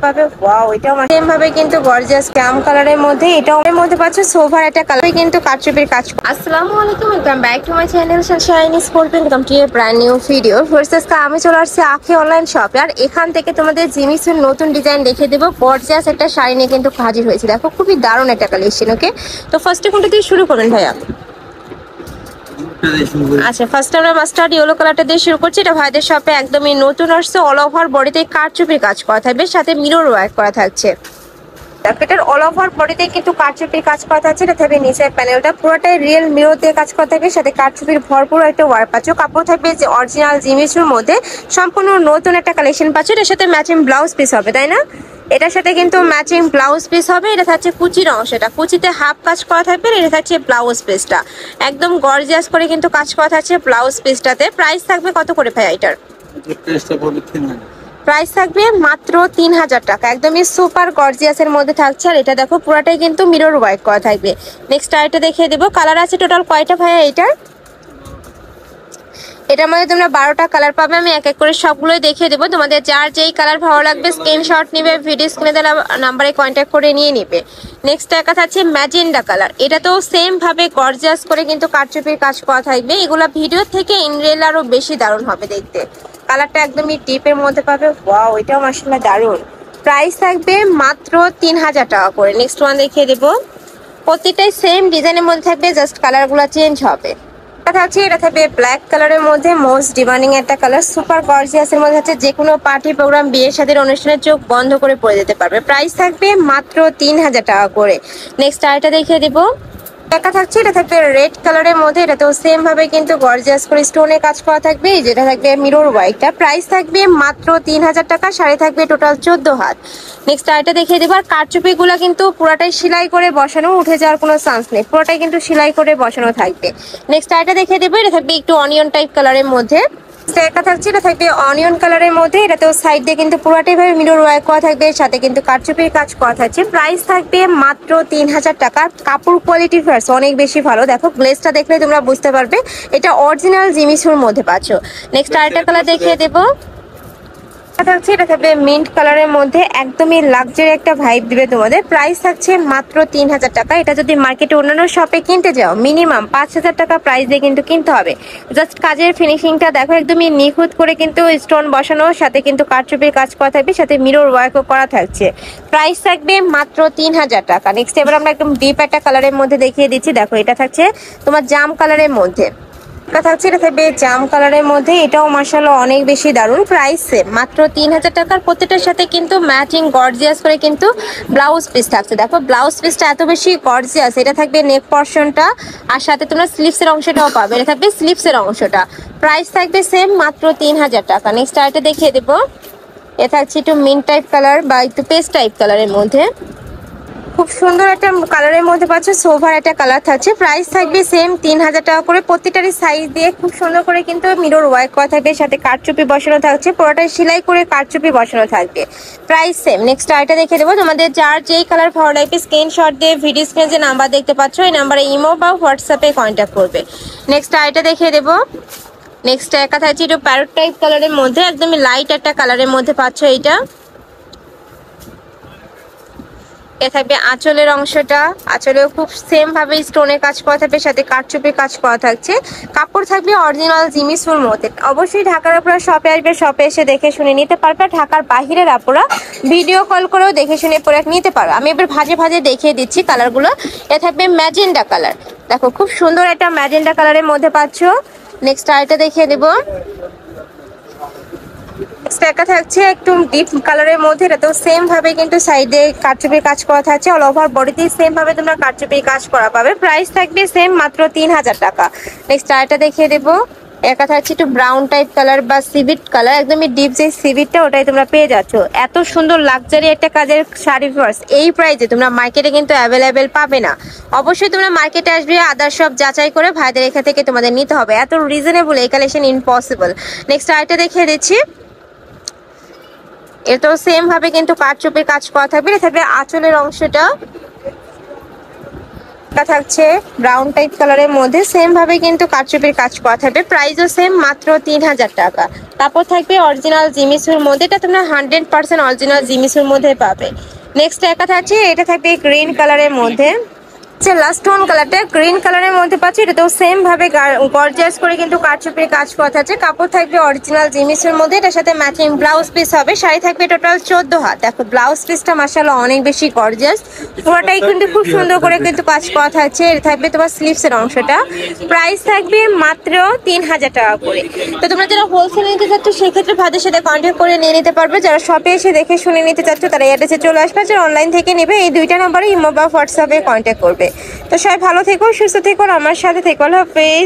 পাবে। ওয়াও, এটাও সেম ভাবে কিন্তু গর্জিয়াস ক্যাম কালারের মধ্যে, এটাও এর মধ্যে পাচ্ছ সোভার একটা কালার কিন্তু কারচুপির কাজ। আসসালামু আলাইকুম, welcome back to my channel Sunshine sport, welcome to A brand new video. First আমি চলে আসছি আখি অনলাইন শপে, আর এখান থেকে তোমাদের জিমিসের নতুন ডিজাইন দেখিয়ে দেবো। গর্জিয়াস একটা শাড়ি নিয়ে কিন্তু হাজির হয়েছে, দেখো খুবই দারুণ একটা কালেকশন। ওকে, তো ফার্স্টে কোনটা দিয়ে শুরু করবেন ভাইয়া? আচ্ছা, ফার্স্ট আমরা মাস্টার্ড ইয়েলো কালারটা দিয়ে শুরু করছি। এটা ভাইদের শপে একদমই নতুন আসছে। অল ওভার বডিতে কারচুপির কাজ করা থাকবে, সাথে মিরর ওয়ার্ক করা থাকছে। এটার অল ওভার বডিতে কিন্তু কারচুপির কাজ করা থাকছে। এটা থাকবে নিচের প্যানেলটা পুরোটাই রিয়েল মিরর দিয়ে কাজ করা থাকবে, সাথে কারচুপির ভরপুর একটা ওয়ার্ক পাচ্ছ। কাপড় থাকবে যে অরিজিনাল জিমিচুর মধ্যে, সম্পূর্ণ নতুন একটা কালেকশন পাচ্ছ। এটার সাথে ম্যাচিং ব্লাউজ পিস হবে, তাই না? এটার সাথে কিন্তু ম্যাচিং ব্লাউজ পিস হবে। এটা থাকছে কুচির অংশটা, কুচিতে হাফ কাজ করা থাকবে। এটা থাকছে ব্লাউজ পিসটা, একদম গর্জিয়াস করে কিন্তু কাজ করা থাকছে ব্লাউজ পিসটাতে। প্রাইস থাকবে কত করে ভাই এটার? প্রাইস থাকবে মাত্র 3000 টাকা, একদমই সুপার গর্জিয়াসের মধ্যে থাকছে। আর এটা দেখো পুরাটাই কিন্তু মিরর ওয়ার্ক করা থাকবে। নেক্সট আইটা দেখিয়ে দেবো। কালার আছে টোটাল কয়টা ভাইয়া এটার? এটার মধ্যে তোমরা 12টা কালার পাবে। আমি এক এক করে সবগুলোই দেখিয়ে দেবো। তোমাদের যার যেই কালার ভালো লাগবে স্ক্রিনশট নিবে, ভিডিও স্ক্রিনে দেওয়া নাম্বারে কন্ট্যাক্ট করে নিয়ে নিবে। নেক্সট একটা থাকছে ম্যাজেন্ডা কালার। এটা তো সেম ভাবে গর্জিয়াস করে কিন্তু কারচুপির কাজ করা থাকবে। এগুলা ভিডিও থেকে ইন রিয়েল আরো বেশি দারুণ হবে দেখতে। কালারটা একদমই ডিপের মধ্যে পাবে। ওয়াও, এটাও মাশাআল্লাহ দারুণ। প্রাইস থাকবে মাত্র 3000 টাকা করে। নেক্সট ওয়ান দেখিয়ে দেবো। প্রত্যেকটাই সেম ডিজাইনের মধ্যে থাকবে, জাস্ট কালারগুলো চেঞ্জ হবে। এটা থাকবে ব্ল্যাক কালারের মধ্যে, মোস্ট ডিমান্ডিং একটা কালার, সুপার গর্জিয়াসের মধ্যে আছে। যে কোনো পার্টি প্রোগ্রাম, বিয়ে শাদীর অনুষ্ঠানে চোখ বন্ধ করে পরে যেতে পারবে। প্রাইস থাকবে মাত্র 3000 টাকা করে। নেক্সট আরেকটা দেখিয়ে দিব। এটা থাকবে রেড কালারের মধ্যে। এটাতেও সেম ভাবে কিন্তু গর্জিয়াস করে স্টোনে কাজ করা থাকবে। যেটা থাকবে মিরর ওয়ার্কটা। প্রাইস থাকবে মাত্র 3000 টাকা। শাড়ি থাকবে টোটাল 14 হাত। নেক্সট আরেকটা দেখিয়ে দেবো। আর কারচুপি গুলা কিন্তু পুরোটাই সেলাই করে বসানো, উঠে যাওয়ার কোনো চান্স নেই, পুরোটাই কিন্তু সেলাই করে বসানো থাকবে। নেক্সট আরেকটা দেখিয়ে দেবো। এটা থাকবে একটু অনিয়ন টাইপ কালারের মধ্যে। এটা থাকবে অনিয়ন কালারের মধ্যে। এটাতেও সাইড দিয়ে কিন্তু পুরোটাই ভাবে মিরর ওয়ার্ক করা থাকবে, সাথে কিন্তু কারচুপির কাজ করা থাকছে। প্রাইস থাকবে মাত্র 3000 টাকা। কাপড় কোয়ালিটি ফার্স্ট অনেক বেশি ভালো, দেখো গ্লেজটা দেখলে তোমরা বুঝতে পারবে এটা অরিজিনাল জিমিচুর মধ্যে পাচ্ছ। নেক্সট আরেকটা কালার দেখিয়ে দেবো। এটা থাকবে মিন্ট কালারের মধ্যে, একদমই লাক্সারি একটা ভাইব দিবে তোমাদের। প্রাইস থাকছে মাত্র 3000 টাকা। এটা যদি মার্কেটে অন্যান্য শপে কিনতে যাও মিনিমাম 5000 টাকা প্রাইস দিয়ে কিন্তু কিনতে হবে। জাস্ট কাজের ফিনিশিংটা দেখো, একদমই নিখুঁত করে কিন্তু স্টোন বসানো, সাথে কিন্তু কারচুপির কাজ করা থাকবে, সাথে মিরর ওয়ার্কও করা থাকছে। প্রাইস থাকবে মাত্র 3000 টাকা। নেক্সট এবার আমরা একদম ডিপ একটা কালারের মধ্যে দেখিয়ে দিচ্ছি। দেখো এটা থাকছে তোমার জাম কালারের মধ্যে। এটা থাকবে জাম কালারের মধ্যে। এটাও মাশাআল্লাহ অনেক বেশি দারুণ। প্রাইস সেম মাত্র 3000 টাকার। প্রত্যেকটার সাথে কিন্তু ম্যাচিং গর্জিয়াস করে কিন্তু ব্লাউজ পিস থাকছে। দেখো ব্লাউজ পিসটা এত বেশি গর্জিয়াস। এটা থাকবে নেক পর্শনটা, আর সাথে তোমরা স্লিভসের অংশটাও পাবে। এটা থাকবে স্লিভসের অংশটা। প্রাইস থাকবে সেম মাত্র 3000 টাকা। নেক্সট আরেকটা দেখিয়ে দেবো। এ থাকছে একটু মিন্ট টাইপ কালার বা একটু পেস্ট টাইপ কালারের মধ্যে। খুব সুন্দর একটা কালারের মধ্যে পাচ্ছ, সোভার একটা কালার থাকছে। প্রাইস থাকবে সেম 3000 টাকা করে। প্রত্যেকটারই সাইজ দিয়ে খুব সুন্দর করে কিন্তু মিরর ওয়ার্ক করা থাকবে, সাথে কারচুপি বসানো থাকছে। পুরোটাই সেলাই করে কারচুপি বসানো থাকবে। Price same. নেক্সট আইটা দেখে দেবো। তোমাদের যার যেই কালার ভালো লাগবে স্ক্রিনশট দিয়ে ভিডিও স্ক্রিনে যে নাম্বার দেখতে পাচ্ছ এই নাম্বারে ইমো বা হোয়াটসঅ্যাপে কন্ট্যাক্ট করবে। নেক্সট আইটা দেখিয়ে দেবো। নেক্সট একটা থাকছে একটু প্যারট টাইপ কালারের মধ্যে, একদমই লাইট একটা কালারের মধ্যে পাচ্ছ। এইটা থাকবে আঁচলের অংশটা। আঁচলেও খুব সেম ভাবে স্টোনের কাজ করা থাকবে, সাথে কারচুপির কাজ করা থাকছে। কাপড় থাকবে অরিজিনাল জিমিচুর মধ্যে। অবশ্যই ঢাকার আপুরা শপে আসবে, শপে এসে দেখে শুনে নিতে পারবে। ঢাকার বাহিরের আপুরা ভিডিও কল করেও দেখে শুনে প্রোডাক্ট নিতে পারো। আমি এবার ভাজে ভাজে দেখিয়ে দিচ্ছি কালারগুলো। এ থাকবে ম্যাজেন্ডা কালার। দেখো খুব সুন্দর একটা ম্যাজেন্ডা কালারের মধ্যে পাচ্ছ। নেক্সট আরেকটা দেখিয়ে দেবো। একটা থাকছে একটু ডিপ কালারের মধ্যে। এটা তো সেম ভাবে কিন্তু সাইডে কারচুপির কাজ করা থাকছে। অল ওভার বডিতে সেম ভাবে তোমরা কারচুপির কাজ করা পাবে। প্রাইস থাকবে সেম মাত্র 3000 টাকা। নেক্সট আরেকটা দেখিয়ে দেবো। একটা থাকছে একটু ব্রাউন টাইপ কালার বা সিভিট কালার, একদমই ডিপ যে সিভিটটা ওটাই তোমরা পেয়ে যাচ্ছ। এত সুন্দর লাক্সারি একটা কাজের শাড়ি ফার্স এই প্রাইসে তোমরা মার্কেটে কিন্তু অ্যাভেলেবেল পাবে না। অবশ্যই তোমরা মার্কেটে আসবে, আদার সব যাচাই করে ভাইদের এখান থেকে তোমাদের নিতে হবে। এত রিজনেবল এই কালেকশন ইম্পসিবল। নেক্সট আরেকটা দেখিয়ে দিচ্ছি। এটাও সেম ভাবে কিন্তু কারচুপির কাজ করা থাকবে। এটা থাকবে আঁচলের অংশটা। এটা থাকছে ব্রাউন টাইপ কালারের মধ্যে, সেম ভাবে কিন্তু কারচুপির কাজ করা থাকবে, প্রাইসও সেম, মাত্র 3000 টাকা। কাপড় থাকবে অরিজিনাল জিমিসুর মধ্যে, এটা তোমরা 100% অরিজিনাল জিমিসুর মধ্যে পাবে। নেক্সট একটা থাকছে, এটা থাকবে গ্রিন কালারের মধ্যে, লাস্ট টোন কালারটা গ্রিন কালারের মধ্যে পাচ্ছি, এটাতেও সেম ভাবে গর্জিয়াস করে কিন্তু কারচুপির কাজ করা থাকছে। কাপড় থাকবে অরিজিনাল জিমিসের মধ্যে, এটার সাথে ম্যাচিং ব্লাউজ পিস হবে। শাড়ি থাকবে টোটাল 14 হাত। দেখো ব্লাউজ পিসটা মাশাআল্লাহ অনেক বেশি গর্জিয়াস, পুরোটাই কিন্তু খুব সুন্দর করে কিন্তু কাজ করা থাকছে। এটা থাকবে তোমার স্লিভস এর অংশটা, প্রাইস থাকবে মাত্র 3000 টাকা করে। তো তোমরা যারা হোলসেল নিতে চাচ্ছ সেক্ষেত্রে ভাইদের সাথে কন্ট্যাক্ট করে নিয়ে নিতে পারবে। যারা শপে এসে দেখে শুনে নিতে চাচ্ছ তারা অ্যাড্রেসে চলে আসবে, যারা অনলাইন থেকে নেবে এই দুইটা নম্বরে ইমো বা হোয়াটসঅ্যাপে কন্ট্যাক্ট করবে। তো সবাই ভালো থেকো, সুস্থ থেকো, আমার সাথে থেকো। আল্লাহ হাফেজ।